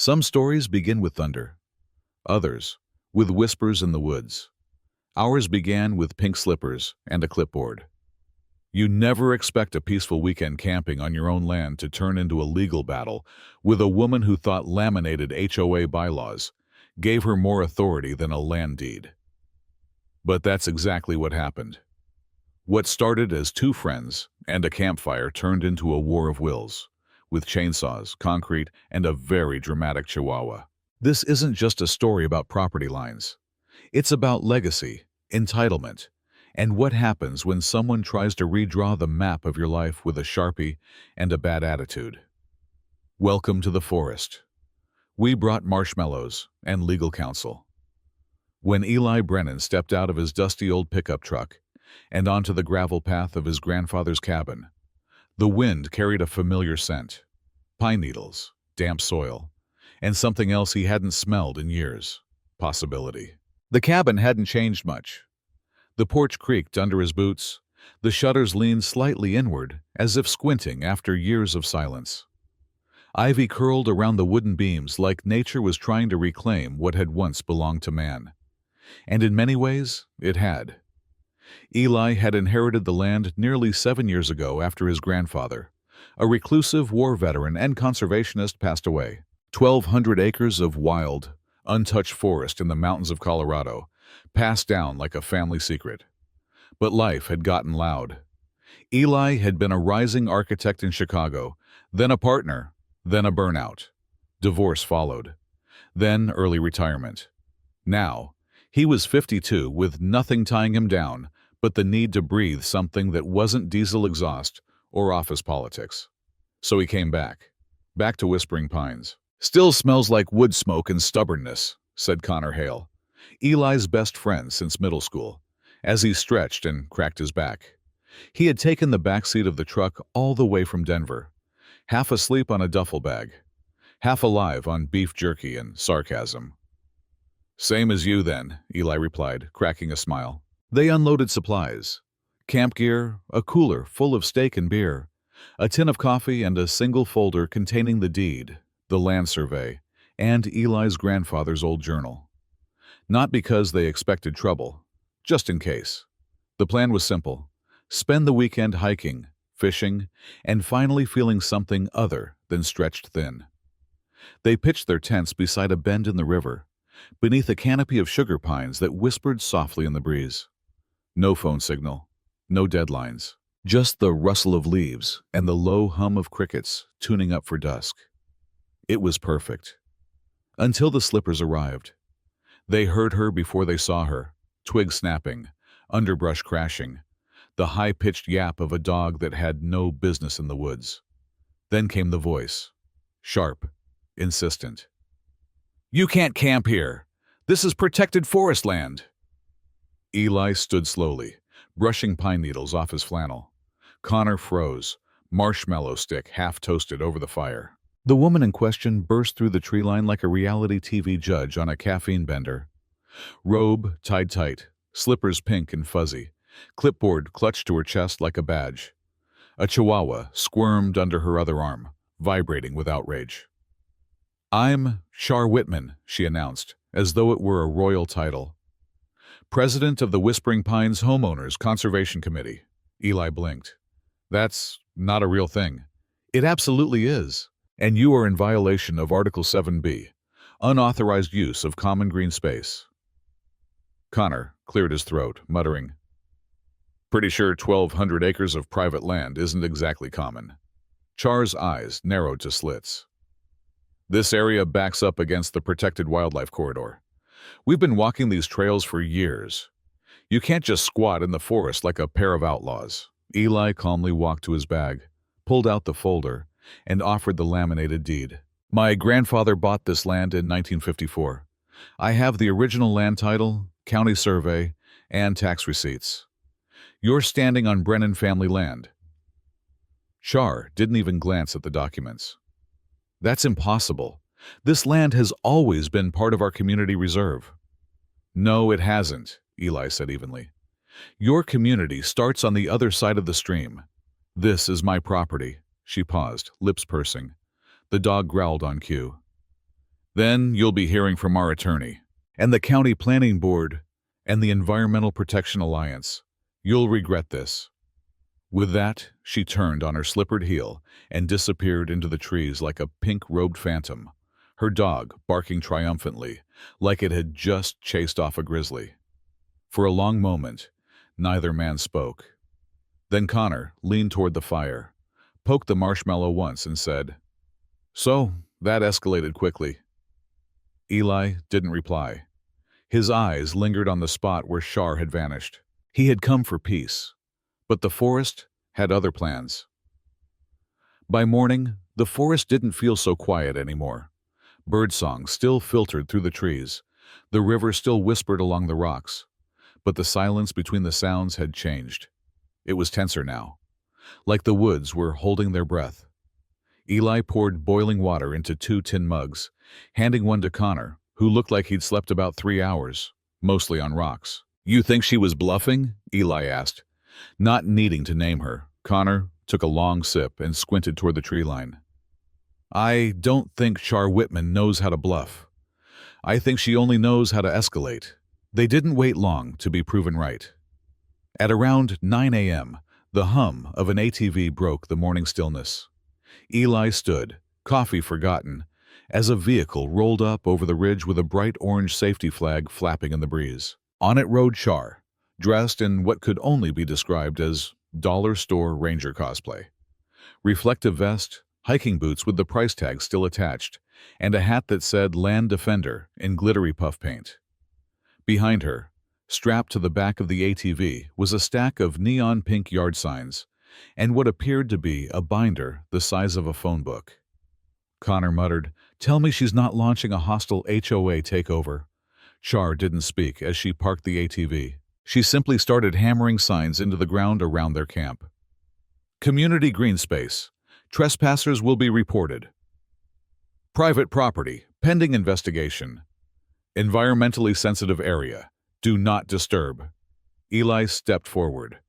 Some stories begin with thunder, others with whispers in the woods. Ours began with pink slippers and a clipboard. You never expect a peaceful weekend camping on your own land to turn into a legal battle with a woman who thought laminated HOA bylaws gave her more authority than a land deed. But that's exactly what happened. What started as two friends and a campfire turned into a war of wills, with chainsaws, concrete, and a very dramatic chihuahua. This isn't just a story about property lines. It's about legacy, entitlement, and what happens when someone tries to redraw the map of your life with a Sharpie and a bad attitude. Welcome to the forest. We brought marshmallows and legal counsel. When Eli Brennan stepped out of his dusty old pickup truck and onto the gravel path of his grandfather's cabin, the wind carried a familiar scent: pine needles, damp soil, and something else he hadn't smelled in years: possibility. The cabin hadn't changed much. The porch creaked under his boots. The shutters leaned slightly inward, as if squinting after years of silence. Ivy curled around the wooden beams like nature was trying to reclaim what had once belonged to man. And in many ways, it had. Eli had inherited the land nearly 7 years ago after his grandfather, a reclusive war veteran and conservationist, passed away. 1,200 acres of wild, untouched forest in the mountains of Colorado, passed down like a family secret. But life had gotten loud. Eli had been a rising architect in Chicago, then a partner, then a burnout. Divorce followed. Then early retirement. Now, he was 52 with nothing tying him down but the need to breathe something that wasn't diesel exhaust or office politics. So he came back to Whispering Pines. "Still smells like wood smoke and stubbornness," said Connor Hale, Eli's best friend since middle school, as he stretched and cracked his back. He had taken the back seat of the truck all the way from Denver, half asleep on a duffel bag, half alive on beef jerky and sarcasm. "Same as you then," Eli replied, cracking a smile. They unloaded supplies: camp gear, a cooler full of steak and beer, a tin of coffee, and a single folder containing the deed, the land survey, and Eli's grandfather's old journal. Not because they expected trouble, just in case. The plan was simple: spend the weekend hiking, fishing, and finally feeling something other than stretched thin. They pitched their tents beside a bend in the river, beneath a canopy of sugar pines that whispered softly in the breeze. No phone signal, no deadlines, just the rustle of leaves and the low hum of crickets tuning up for dusk. It was perfect. Until the slippers arrived. They heard her before they saw her, twigs snapping, underbrush crashing, the high-pitched yap of a dog that had no business in the woods. Then came the voice, sharp, insistent. "You can't camp here. This is protected forest land." Eli stood slowly, brushing pine needles off his flannel. Connor froze, marshmallow stick half toasted over the fire. The woman in question burst through the tree line like a reality TV judge on a caffeine bender. Robe tied tight, slippers pink and fuzzy, clipboard clutched to her chest like a badge. A chihuahua squirmed under her other arm, vibrating with outrage. "I'm Char Whitman," she announced, as though it were a royal title. "President of the Whispering Pines Homeowners Conservation Committee." Eli blinked. "That's not a real thing." "It absolutely is. And you are in violation of Article 7B, unauthorized use of common green space." Connor cleared his throat, muttering, "Pretty sure 1,200 acres of private land isn't exactly common." Char's eyes narrowed to slits. "This area backs up against the protected wildlife corridor. We've been walking these trails for years. You can't just squat in the forest like a pair of outlaws." Eli calmly walked to his bag, pulled out the folder, and offered the laminated deed. "My grandfather bought this land in 1954. I have the original land title, county survey, and tax receipts. You're standing on Brennan family land." Char didn't even glance at the documents. "That's impossible. This land has always been part of our community reserve." "No, it hasn't," Eli said evenly. "Your community starts on the other side of the stream. This is my property." She paused, lips pursing. The dog growled on cue. Then you'll be hearing from our attorney, and the County Planning Board, and the Environmental Protection Alliance. You'll regret this." With that, she turned on her slippered heel and disappeared into the trees like a pink-robed phantom, her dog barking triumphantly, like it had just chased off a grizzly. For a long moment, neither man spoke. Then Connor leaned toward the fire, poked the marshmallow once and said, "So, that escalated quickly." Eli didn't reply. His eyes lingered on the spot where Shar had vanished. He had come for peace, but the forest had other plans. By morning, the forest didn't feel so quiet anymore. Birdsong still filtered through the trees. The river still whispered along the rocks. But the silence between the sounds had changed. It was tenser now, like the woods were holding their breath. Eli poured boiling water into 2 tin mugs, handing one to Connor, who looked like he'd slept about 3 hours, mostly on rocks. "You think she was bluffing?" Eli asked. Not needing to name her, Connor took a long sip and squinted toward the tree line. "I don't think Char Whitman knows how to bluff. I think she only knows how to escalate." They didn't wait long to be proven right. At around 9 a.m., the hum of an ATV broke the morning stillness. Eli stood, coffee forgotten, as a vehicle rolled up over the ridge with a bright orange safety flag flapping in the breeze. On it rode Char, dressed in what could only be described as dollar store ranger cosplay. Reflective vest, hiking boots with the price tag still attached, and a hat that said Land Defender in glittery puff paint. Behind her, strapped to the back of the ATV, was a stack of neon pink yard signs and what appeared to be a binder the size of a phone book. Connor muttered, "Tell me she's not launching a hostile HOA takeover." Char didn't speak as she parked the ATV. She simply started hammering signs into the ground around their camp. "Community green space. Trespassers will be reported. Private property. Pending investigation. Environmentally sensitive area. Do not disturb." Eli stepped forward.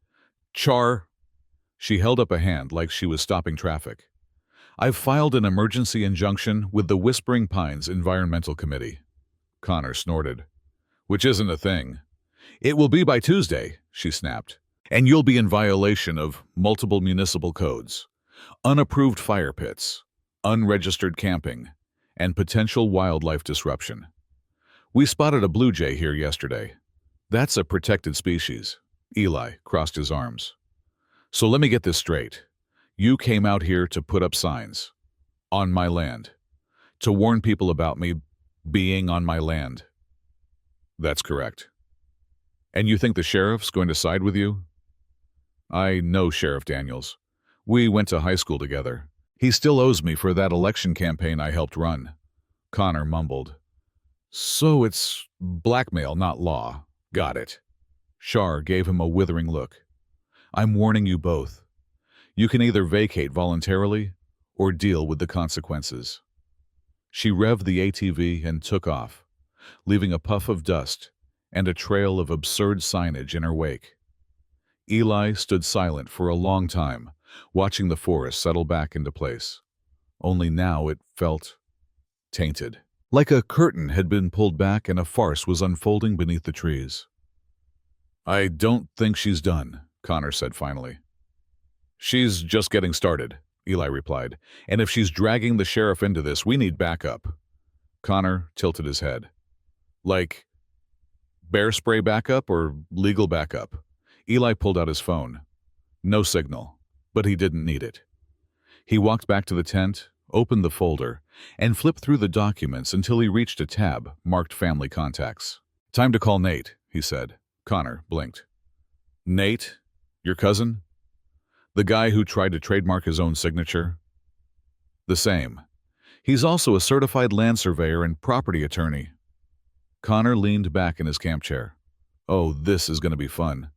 "Char." She held up a hand like she was stopping traffic. "I've filed an emergency injunction with the Whispering Pines Environmental Committee." Connor snorted. "Which isn't a thing." "It will be by Tuesday," she snapped. "And you'll be in violation of multiple municipal codes, unapproved fire pits, unregistered camping, and potential wildlife disruption. We spotted a blue jay here yesterday. That's a protected species." Eli crossed his arms. "So let me get this straight. You came out here to put up signs. On my land. To warn people about me being on my land." "That's correct." "And you think the sheriff's going to side with you?" "I know Sheriff Daniels. We went to high school together. He still owes me for that election campaign I helped run." Connor mumbled. "So it's blackmail, not law. Got it." Char gave him a withering look. "I'm warning you both. You can either vacate voluntarily or deal with the consequences." She revved the ATV and took off, leaving a puff of dust and a trail of absurd signage in her wake. Eli stood silent for a long time, watching the forest settle back into place. Only now it felt tainted. Like a curtain had been pulled back and a farce was unfolding beneath the trees. "I don't think she's done," Connor said finally. "She's just getting started," Eli replied. "And if she's dragging the sheriff into this, we need backup." Connor tilted his head. "Like bear spray backup or legal backup?" Eli pulled out his phone. No signal, but he didn't need it. He walked back to the tent, opened the folder, and flipped through the documents until he reached a tab marked Family Contacts. "Time to call Nate," he said. Connor blinked. "Nate? Your cousin? The guy who tried to trademark his own signature?" "The same. He's also a certified land surveyor and property attorney." Connor leaned back in his camp chair. "Oh, this is going to be fun."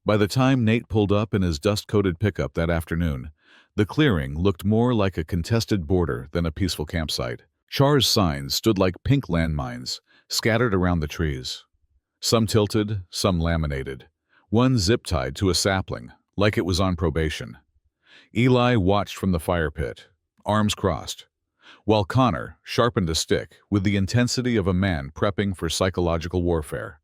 By the time Nate pulled up in his dust-coated pickup that afternoon, the clearing looked more like a contested border than a peaceful campsite. Char's signs stood like pink landmines, scattered around the trees. Some tilted, some laminated. One zip-tied to a sapling, like it was on probation. Eli watched from the fire pit, arms crossed. while Connor sharpened a stick with the intensity of a man prepping for psychological warfare.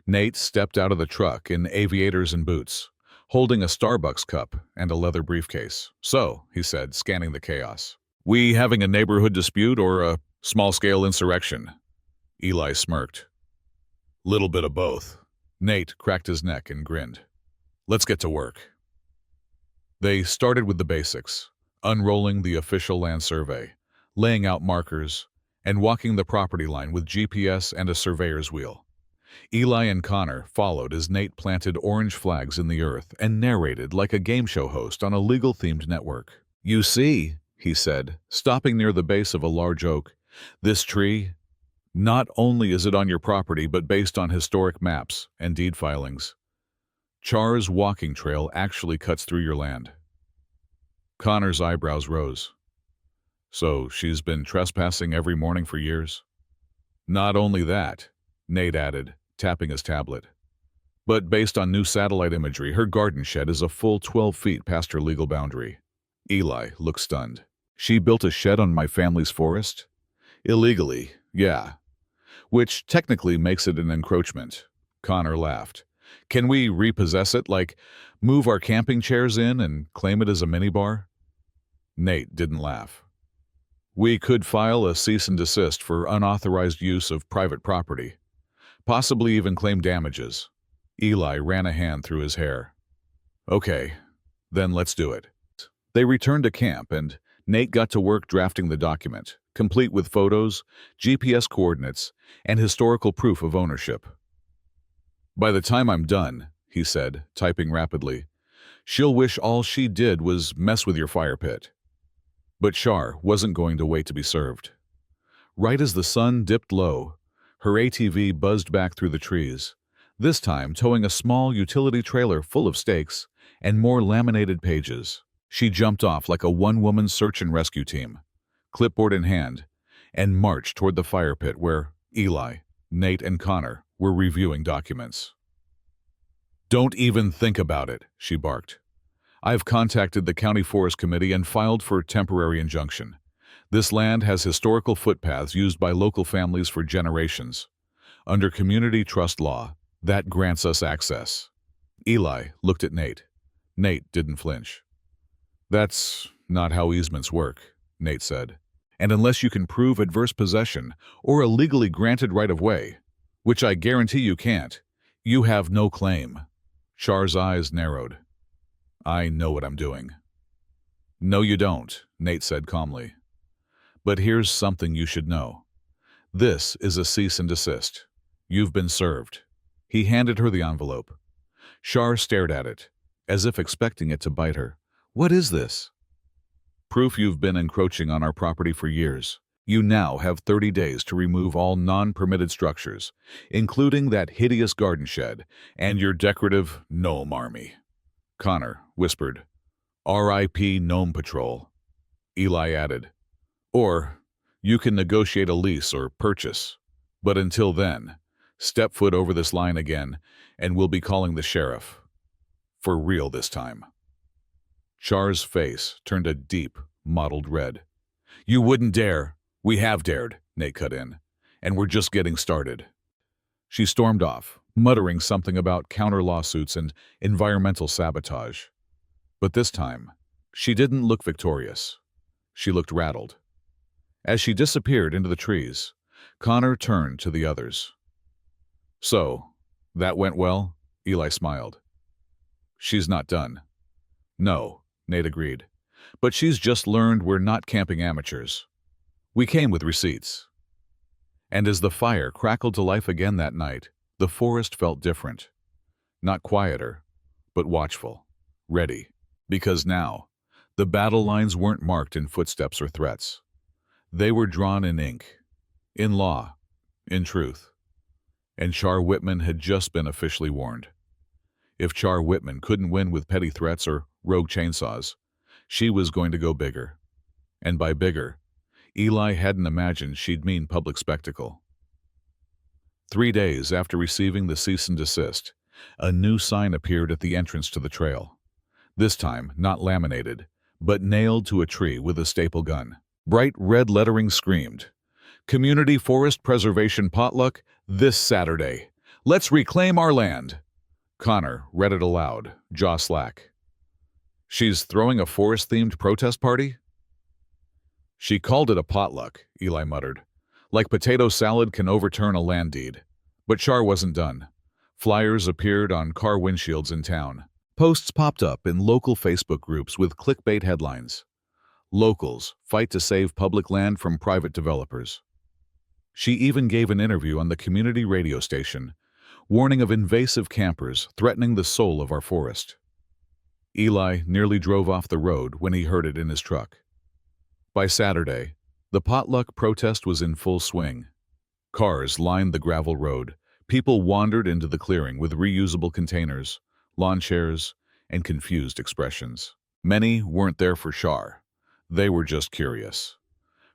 Nate stepped out of the truck in aviators and boots, holding a Starbucks cup and a leather briefcase. "So," he said, scanning the chaos, "we having a neighborhood dispute or a small-scale insurrection?" Eli smirked. "Little bit of both." Nate cracked his neck and grinned. "Let's get to work." They started with the basics, unrolling the official land survey, laying out markers, and walking the property line with GPS and a surveyor's wheel. Eli and Connor followed as Nate planted orange flags in the earth and narrated like a game show host on a legal-themed network. "You see," he said, stopping near the base of a large oak, "this tree, not only is it on your property but based on historic maps and deed filings. Char's walking trail actually cuts through your land." Connor's eyebrows rose. "So she's been trespassing every morning for years?" "Not only that," Nate added, tapping his tablet, "but based on new satellite imagery, her garden shed is a full 12 feet past her legal boundary." Eli looked stunned. "She built a shed on my family's forest?" "Illegally, yeah. Which technically makes it an encroachment." Connor laughed. "Can we repossess it, like move our camping chairs in and claim it as a minibar?" Nate didn't laugh. "We could file a cease and desist for unauthorized use of private property. Possibly even claim damages." Eli ran a hand through his hair. "Okay, then let's do it." They returned to camp and Nate got to work drafting the document, complete with photos, GPS coordinates, and historical proof of ownership. "By the time I'm done," he said, typing rapidly, "she'll wish all she did was mess with your fire pit." But Char wasn't going to wait to be served. Right as the sun dipped low, her ATV buzzed back through the trees, this time towing a small utility trailer full of stakes and more laminated pages. She jumped off like a one-woman search and rescue team, clipboard in hand, and marched toward the fire pit where Eli, Nate, and Connor were reviewing documents. "Don't even think about it," she barked. "I've contacted the County Forest Committee and filed for temporary injunction. This land has historical footpaths used by local families for generations. Under community trust law, that grants us access." Eli looked at Nate. Nate didn't flinch. "That's not how easements work," Nate said. "And unless you can prove adverse possession or a legally granted right-of-way, which I guarantee you can't, you have no claim." Char's eyes narrowed. "I know what I'm doing." "No, you don't," Nate said calmly. "But here's something you should know. This is a cease and desist. You've been served." He handed her the envelope. Char stared at it, as if expecting it to bite her. "What is this?" "Proof you've been encroaching on our property for years. You now have 30 days to remove all non-permitted structures, including that hideous garden shed and your decorative gnome army." Connor whispered, "R.I.P. Gnome Patrol." Eli added, "Or you can negotiate a lease or purchase. But until then, step foot over this line again, and we'll be calling the sheriff. For real this time." Char's face turned a deep, mottled red. "You wouldn't dare." "We have dared," Nate cut in, "and we're just getting started." She stormed off, muttering something about counter-lawsuits and environmental sabotage. But this time, she didn't look victorious. She looked rattled. As she disappeared into the trees, Connor turned to the others. "So, that went well?" Eli smiled. "She's not done." "No," Nate agreed. "But she's just learned we're not camping amateurs. We came with receipts." And as the fire crackled to life again that night, the forest felt different. Not quieter, but watchful, ready. Because now, the battle lines weren't marked in footsteps or threats. They were drawn in ink, in law, in truth. And Char Whitman had just been officially warned. If Char Whitman couldn't win with petty threats or rogue chainsaws, she was going to go bigger. And by bigger, Eli hadn't imagined she'd mean public spectacle. 3 days after receiving the cease and desist, a new sign appeared at the entrance to the trail. This time, not laminated, but nailed to a tree with a staple gun. Bright red lettering screamed, "Community Forest Preservation Potluck this Saturday. Let's reclaim our land." Connor read it aloud, jaw slack. "She's throwing a forest-themed protest party?" "She called it a potluck," Eli muttered. "Like potato salad can overturn a land deed." But Char wasn't done. Flyers appeared on car windshields in town. Posts popped up in local Facebook groups with clickbait headlines. "Locals fight to save public land from private developers." She even gave an interview on the community radio station, warning of invasive campers threatening the soul of our forest. Eli nearly drove off the road when he heard it in his truck. By Saturday, the potluck protest was in full swing. Cars lined the gravel road. People wandered into the clearing with reusable containers, lawn chairs, and confused expressions. Many weren't there for Char. They were just curious.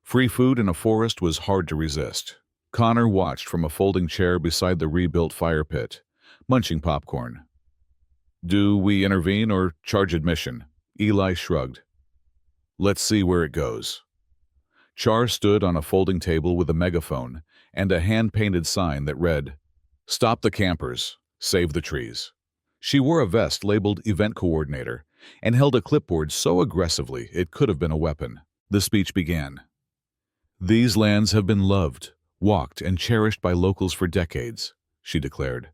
Free food in a forest was hard to resist. Connor watched from a folding chair beside the rebuilt fire pit, munching popcorn. "Do we intervene or charge admission?" Eli shrugged. "Let's see where it goes." Char stood on a folding table with a megaphone and a hand-painted sign that read, "Stop the campers, save the trees." She wore a vest labeled Event Coordinator and held a clipboard so aggressively it could have been a weapon. The speech began. "These lands have been loved, walked, and cherished by locals for decades," she declared.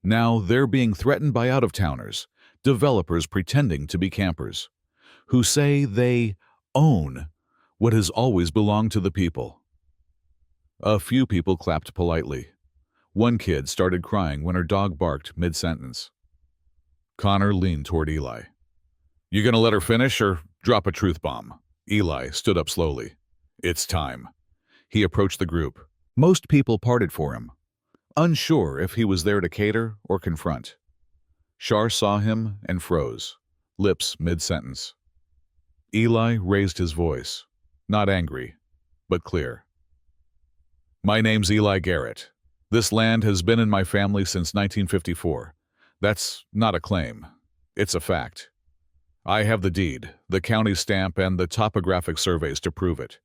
"Now they're being threatened by out-of-towners, developers pretending to be campers, who say they own what has always belonged to the people." A few people clapped politely. One kid started crying when her dog barked mid-sentence. Connor leaned toward Eli. "You gonna let her finish or drop a truth bomb?" Eli stood up slowly. "It's time." He approached the group. Most people parted for him, unsure if he was there to cater or confront. Char saw him and froze, lips mid-sentence. Eli raised his voice, not angry, but clear. "My name's Eli Garrett. This land has been in my family since 1954. That's not a claim. It's a fact. I have the deed, the county stamp, and the topographic surveys to prove it.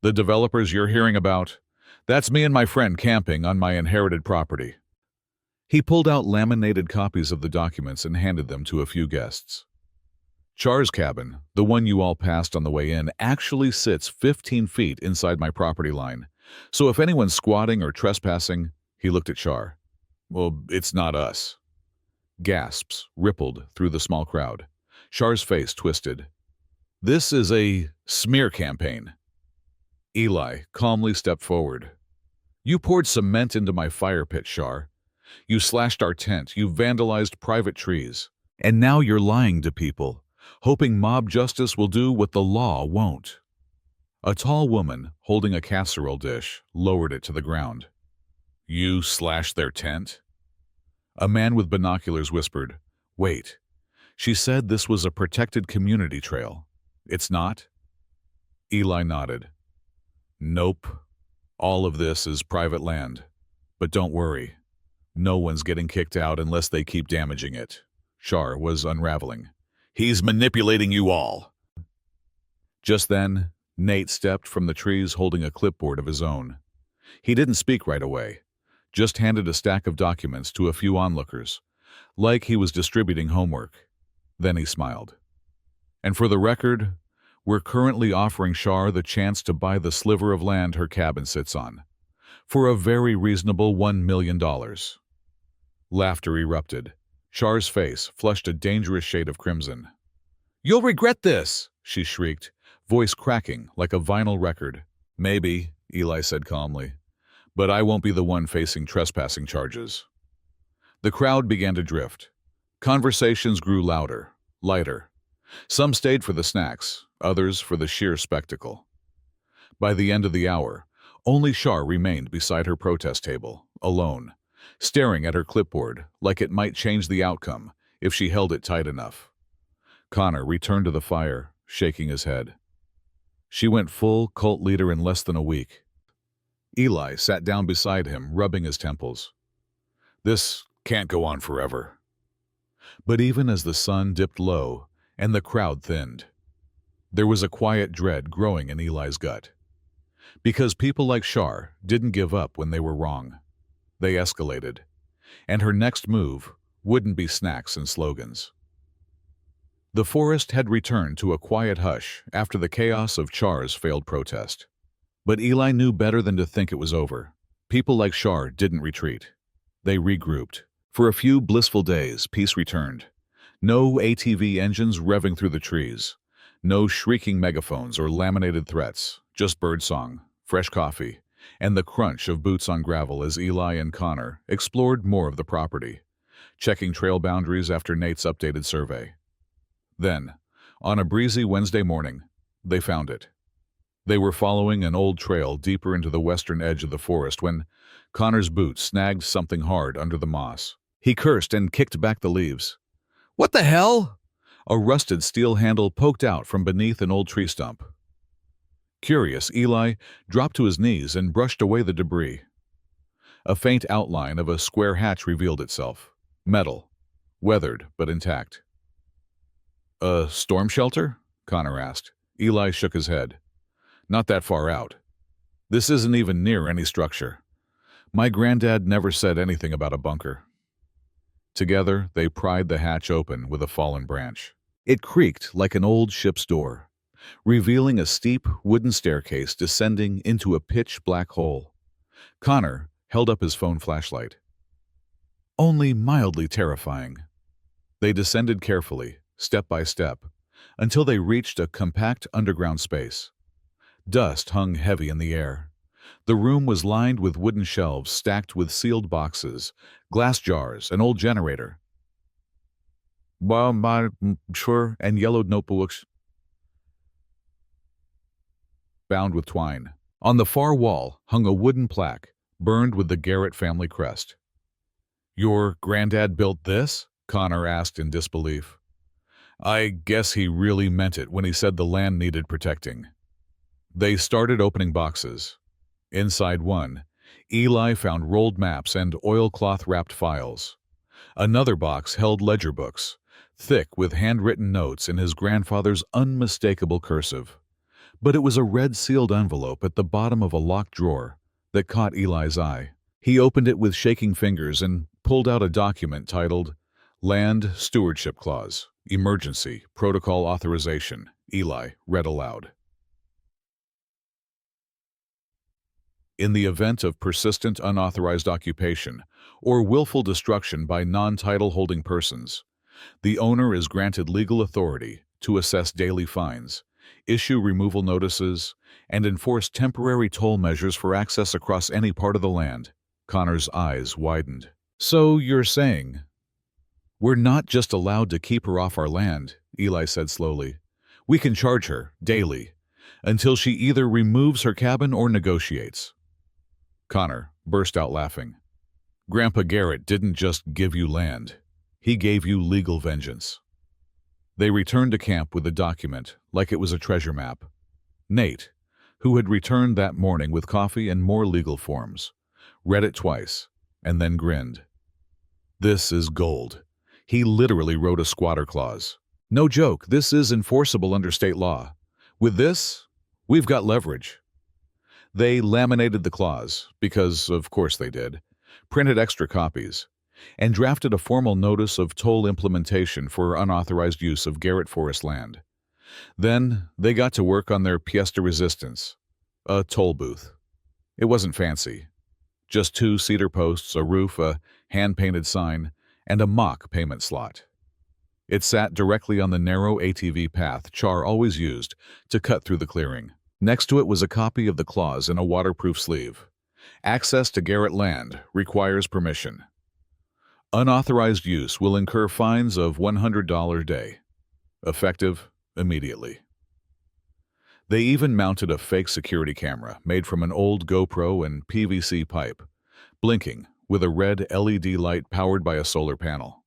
The developers you're hearing about, that's me and my friend camping on my inherited property." He pulled out laminated copies of the documents and handed them to a few guests. "Char's cabin, the one you all passed on the way in, actually sits 15 feet inside my property line. So if anyone's squatting or trespassing," he looked at Char, "well, it's not us." Gasps rippled through the small crowd. Char's face twisted. "This is a smear campaign." Eli calmly stepped forward. "You poured cement into my fire pit, Char. You slashed our tent, you vandalized private trees. And now you're lying to people, hoping mob justice will do what the law won't." A tall woman, holding a casserole dish, lowered it to the ground. "You slashed their tent?" A man with binoculars whispered, "Wait. She said this was a protected community trail. It's not?" Eli nodded. "Nope. All of this is private land. But don't worry. No one's getting kicked out unless they keep damaging it." Char was unraveling. "He's manipulating you all." Just then, Nate stepped from the trees holding a clipboard of his own. He didn't speak right away, just handed a stack of documents to a few onlookers, like he was distributing homework. Then he smiled. "And for the record, we're currently offering Char the chance to buy the sliver of land her cabin sits on, for a very reasonable $1 million. Laughter erupted. Char's face flushed a dangerous shade of crimson. "You'll regret this!" she shrieked, voice cracking like a vinyl record. "Maybe," Eli said calmly, "but I won't be the one facing trespassing charges." The crowd began to drift. Conversations grew louder, lighter. Some stayed for the snacks, others for the sheer spectacle. By the end of the hour, only Char remained beside her protest table, alone, staring at her clipboard like it might change the outcome if she held it tight enough. Connor returned to the fire, shaking his head. She went full cult leader in less than a week. Eli sat down beside him, rubbing his temples. "This can't go on forever." But even as the sun dipped low and the crowd thinned, There was a quiet dread growing in Eli's gut. Because people like Shar didn't give up when they were wrong. They escalated. And her next move wouldn't be snacks and slogans. The forest had returned to a quiet hush after the chaos of Char's failed protest. But Eli knew better than to think it was over. People like Shar didn't retreat. They regrouped. For a few blissful days, peace returned. No ATV engines revving through the trees. No shrieking megaphones or laminated threats. Just birdsong, fresh coffee, and the crunch of boots on gravel as Eli and Connor explored more of the property, checking trail boundaries after Nate's updated survey. Then, on a breezy Wednesday morning, they found it. They were following an old trail deeper into the western edge of the forest when Connor's boot snagged something hard under the moss. He cursed and kicked back the leaves. "What the hell?" A rusted steel handle poked out from beneath an old tree stump. Curious, Eli dropped to his knees and brushed away the debris. A faint outline of a square hatch revealed itself. Metal, weathered but intact. "A storm shelter?" Connor asked. Eli shook his head. "Not that far out. This isn't even near any structure. My granddad never said anything about a bunker." Together, they pried the hatch open with a fallen branch. It creaked like an old ship's door, revealing a steep wooden staircase descending into a pitch-black hole. Connor held up his phone flashlight. Only mildly terrifying. They descended carefully, step by step, until they reached a compact underground space. Dust hung heavy in the air. The room was lined with wooden shelves stacked with sealed boxes, glass jars, an old generator. And yellowed notebooks bound with twine. On the far wall hung a wooden plaque, burned with the Garrett family crest. "Your granddad built this?" Connor asked in disbelief. "I guess he really meant it when he said the land needed protecting." They started opening boxes. Inside one, Eli found rolled maps and oilcloth-wrapped files. Another box held ledger books, thick with handwritten notes in his grandfather's unmistakable cursive. But it was a red-sealed envelope at the bottom of a locked drawer that caught Eli's eye. He opened it with shaking fingers and pulled out a document titled Land Stewardship Clause, Emergency Protocol Authorization. Eli read aloud. In the event of persistent unauthorized occupation or willful destruction by non-title holding persons, the owner is granted legal authority to assess daily fines, issue removal notices, and enforce temporary toll measures for access across any part of the land. Connor's eyes widened. "So you're saying we're not just allowed to keep her off our land," Eli said slowly. "We can charge her, daily, until she either removes her cabin or negotiates." Connor burst out laughing. "Grandpa Garrett didn't just give you land. He gave you legal vengeance." They returned to camp with the document like it was a treasure map. Nate, who had returned that morning with coffee and more legal forms, read it twice and then grinned. "This is gold." He literally wrote a squatter clause. "No joke, this is enforceable under state law. With this, we've got leverage." They laminated the clause, because of course they did, printed extra copies, and drafted a formal notice of toll implementation for unauthorized use of Garrett Forest land. Then they got to work on their pièce de résistance, a toll booth. It wasn't fancy. Just 2 cedar posts, a roof, a hand-painted sign, and a mock payment slot. It sat directly on the narrow ATV path Char always used to cut through the clearing. Next to it was a copy of the clause in a waterproof sleeve. Access to Garrett land requires permission. Unauthorized use will incur fines of $100 a day. Effective immediately. They even mounted a fake security camera made from an old GoPro and PVC pipe, blinking with a red LED light powered by a solar panel.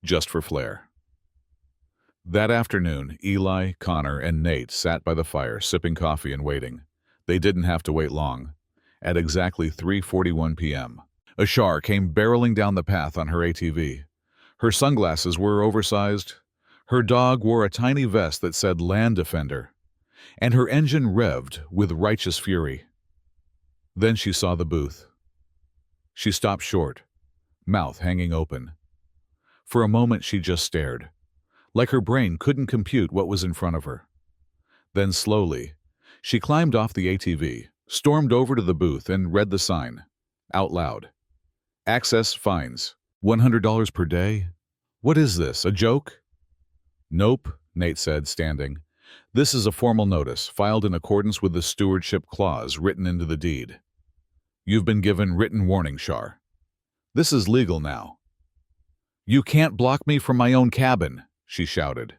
Just for flair. That afternoon, Eli, Connor, and Nate sat by the fire sipping coffee and waiting. They didn't have to wait long. At exactly 3:41 p.m., Ashar came barreling down the path on her ATV. Her sunglasses were oversized, Her dog wore a tiny vest that said Land Defender, and her engine revved with righteous fury. Then she saw the booth. She stopped short, mouth hanging open. For a moment she just stared, like her brain couldn't compute what was in front of her. Then slowly, she climbed off the ATV, stormed over to the booth and read the sign, out loud. Access fines, $100 per day? What is this, a joke? Nope, Nate said, standing. This is a formal notice, filed in accordance with the stewardship clause written into the deed. You've been given written warning, Shar. This is legal now. You can't block me from my own cabin, she shouted.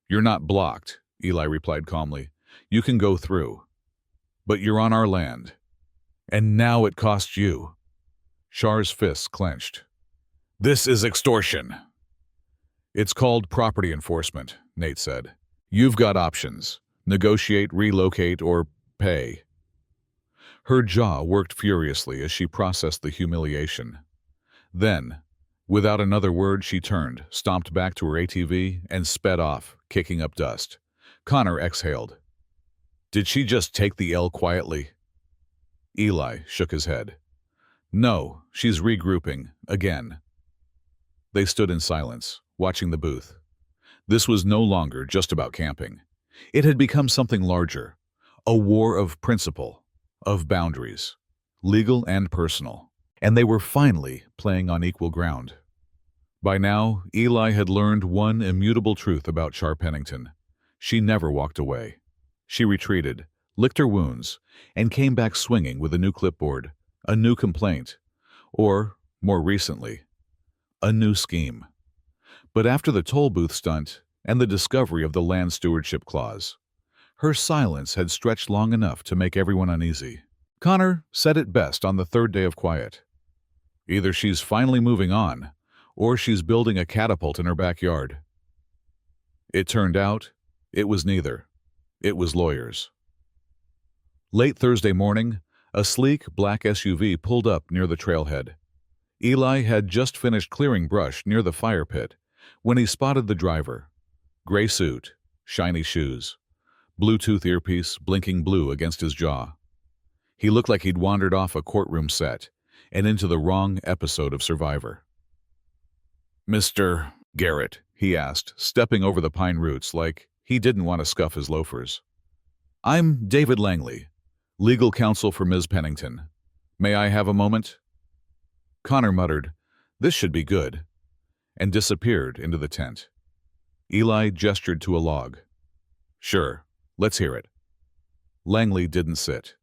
You're not blocked, Eli replied calmly. You can go through. But you're on our land. And now it costs you. Shar's fists clenched. This is extortion. It's called property enforcement, Nate said. You've got options. Negotiate, relocate, or pay. Her jaw worked furiously as she processed the humiliation. Then, without another word, she turned, stomped back to her ATV, and sped off, kicking up dust. Connor exhaled. Did she just take the L quietly? Eli shook his head. No, she's regrouping, again. They stood in silence, watching the booth. This was no longer just about camping. It had become something larger, a war of principle, of boundaries, legal and personal. And they were finally playing on equal ground. By now, Eli had learned one immutable truth about Shar Pennington. She never walked away. She retreated, licked her wounds, and came back swinging with a new clipboard, a new complaint, or, more recently, a new scheme. But after the toll booth stunt and the discovery of the land stewardship clause, her silence had stretched long enough to make everyone uneasy. Connor said it best on the third day of quiet. Either she's finally moving on, or she's building a catapult in her backyard. It turned out, it was neither. It was lawyers. Late Thursday morning, a sleek black SUV pulled up near the trailhead. Eli had just finished clearing brush near the fire pit when he spotted the driver. Gray suit, shiny shoes, Bluetooth earpiece blinking blue against his jaw. He looked like he'd wandered off a courtroom set and into the wrong episode of Survivor. Mr. Garrett, he asked, stepping over the pine roots like he didn't want to scuff his loafers. I'm David Langley, legal counsel for Ms. Pennington. May I have a moment? Connor muttered, this should be good, and disappeared into the tent. Eli gestured to a log. Sure, let's hear it. Langley didn't sit.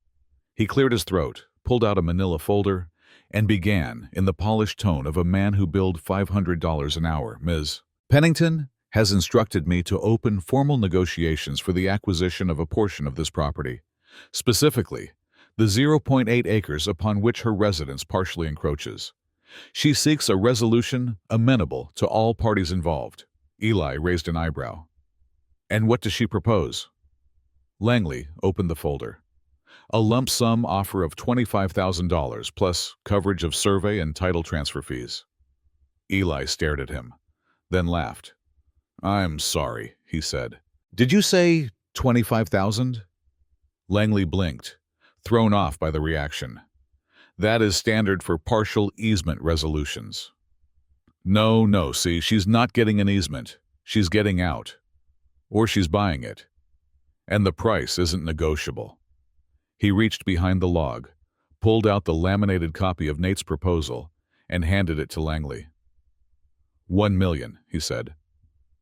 He cleared his throat, pulled out a manila folder, and began in the polished tone of a man who billed $500 an hour. Ms. Pennington has instructed me to open formal negotiations for the acquisition of a portion of this property, specifically the 0.8 acres upon which her residence partially encroaches. She seeks a resolution amenable to all parties involved. Eli raised an eyebrow. And what does she propose? Langley opened the folder. A lump sum offer of $25,000 plus coverage of survey and title transfer fees. Eli stared at him, then laughed. I'm sorry, he said. Did you say 25,000? Langley blinked, thrown off by the reaction. That is standard for partial easement resolutions. No, see, she's not getting an easement. She's getting out. Or she's buying it. And the price isn't negotiable. He reached behind the log, pulled out the laminated copy of Nate's proposal, and handed it to Langley. $1 million, he said.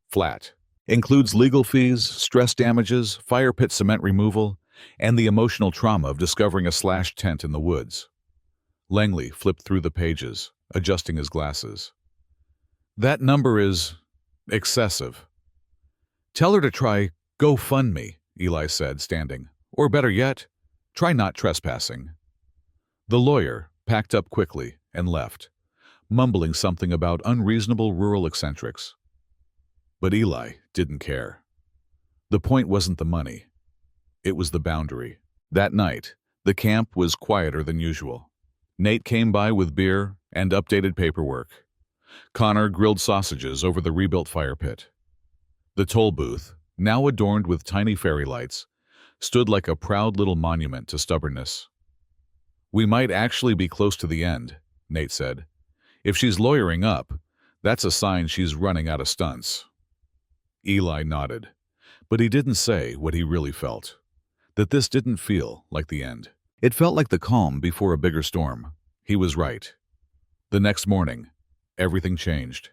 Flat. Includes legal fees, stress damages, fire pit cement removal, and the emotional trauma of discovering a slashed tent in the woods. Langley flipped through the pages, adjusting his glasses. That number is excessive. Tell her to try GoFundMe, Eli said, standing. Or better yet, try not trespassing. The lawyer packed up quickly and left, mumbling something about unreasonable rural eccentrics. But Eli didn't care. The point wasn't the money. It was the boundary. That night, the camp was quieter than usual. Nate came by with beer and updated paperwork. Connor grilled sausages over the rebuilt fire pit. The toll booth, now adorned with tiny fairy lights, stood like a proud little monument to stubbornness. "We might actually be close to the end," Nate said. "If she's lawyering up, that's a sign she's running out of stunts." Eli nodded, but he didn't say what he really felt. That this didn't feel like the end. It felt like the calm before a bigger storm. He was right. The next morning, everything changed.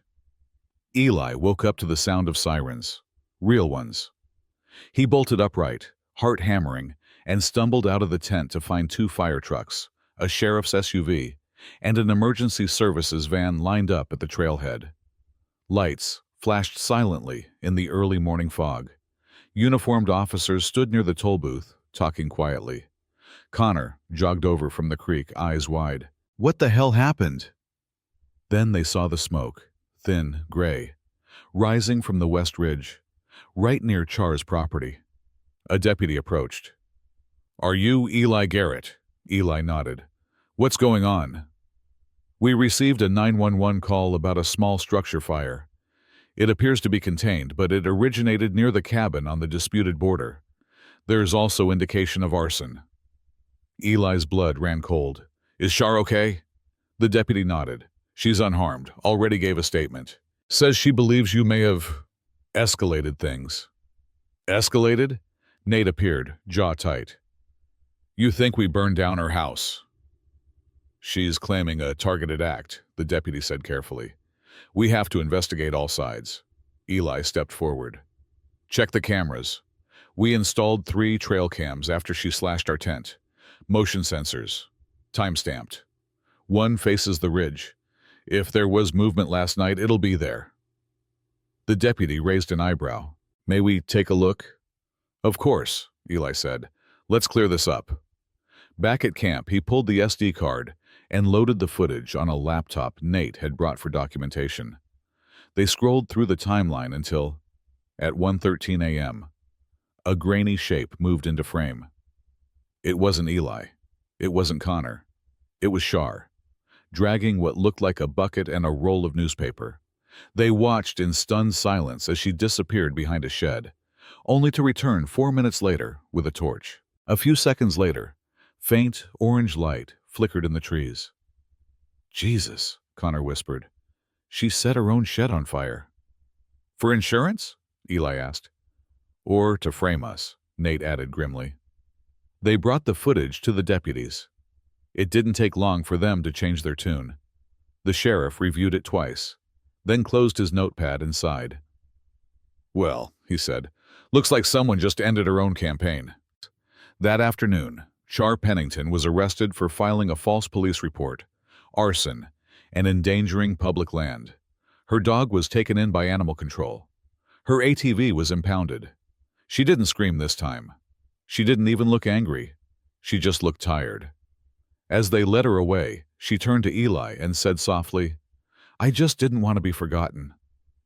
Eli woke up to the sound of sirens. Real ones. He bolted upright, heart hammering, and stumbled out of the tent to find 2 fire trucks, a sheriff's SUV, and an emergency services van lined up at the trailhead. Lights flashed silently in the early morning fog. Uniformed officers stood near the toll booth, talking quietly. Connor jogged over from the creek, eyes wide. What the hell happened? Then they saw the smoke, thin, gray, rising from the west ridge, right near Char's property. A deputy approached. "Are you Eli Garrett?" Eli nodded. "What's going on?" "We received a 911 call about a small structure fire. It appears to be contained, but it originated near the cabin on the disputed border. There's also indication of arson." Eli's blood ran cold. "Is Char okay?" The deputy nodded. "She's unharmed, already gave a statement. Says she believes you may have escalated things." "Escalated?" Nate appeared, jaw tight. "You think we burned down her house?" "She's claiming a targeted act," the deputy said carefully. "We have to investigate all sides." Eli stepped forward. "Check the cameras. We installed 3 trail cams after she slashed our tent. Motion sensors. Time-stamped. One faces the ridge. If there was movement last night, it'll be there." The deputy raised an eyebrow. "May we take a look?" "Of course," Eli said. "Let's clear this up." Back at camp, he pulled the SD card and loaded the footage on a laptop Nate had brought for documentation. They scrolled through the timeline until, at 1:13 a.m., a grainy shape moved into frame. It wasn't Eli. It wasn't Connor. It was Char, dragging what looked like a bucket and a roll of newspaper. They watched in stunned silence as she disappeared behind a shed, only to return 4 minutes later with a torch. A few seconds later, faint orange light flickered in the trees. "Jesus," Connor whispered. "She set her own shed on fire." "For insurance?" Eli asked. "Or to frame us," Nate added grimly. They brought the footage to the deputies. It didn't take long for them to change their tune. The sheriff reviewed it twice, then closed his notepad and sighed. "Well," he said, "looks like someone just ended her own campaign." That afternoon, Char Pennington was arrested for filing a false police report, arson, and endangering public land. Her dog was taken in by animal control. Her ATV was impounded. She didn't scream this time. She didn't even look angry. She just looked tired. As they led her away, she turned to Eli and said softly, "I just didn't want to be forgotten."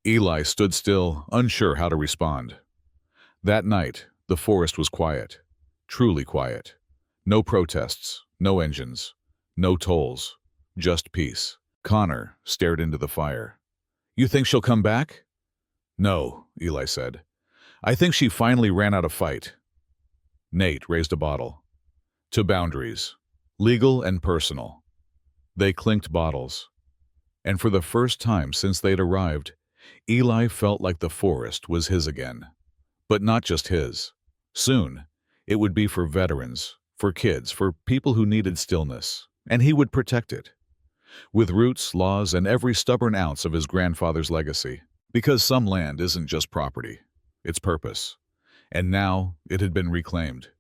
Eli stood still, unsure how to respond. That night, the forest was quiet. Truly quiet. No protests, no engines, no tolls, just peace. Connor stared into the fire. "You think she'll come back?" "No," Eli said. "I think she finally ran out of fight." Nate raised a bottle. "To boundaries, legal and personal." They clinked bottles. And for the first time since they'd arrived, Eli felt like the forest was his again. But not just his. Soon, it would be for veterans, for kids, for people who needed stillness, and he would protect it. With roots, laws, and every stubborn ounce of his grandfather's legacy. Because some land isn't just property, it's purpose. And now it had been reclaimed.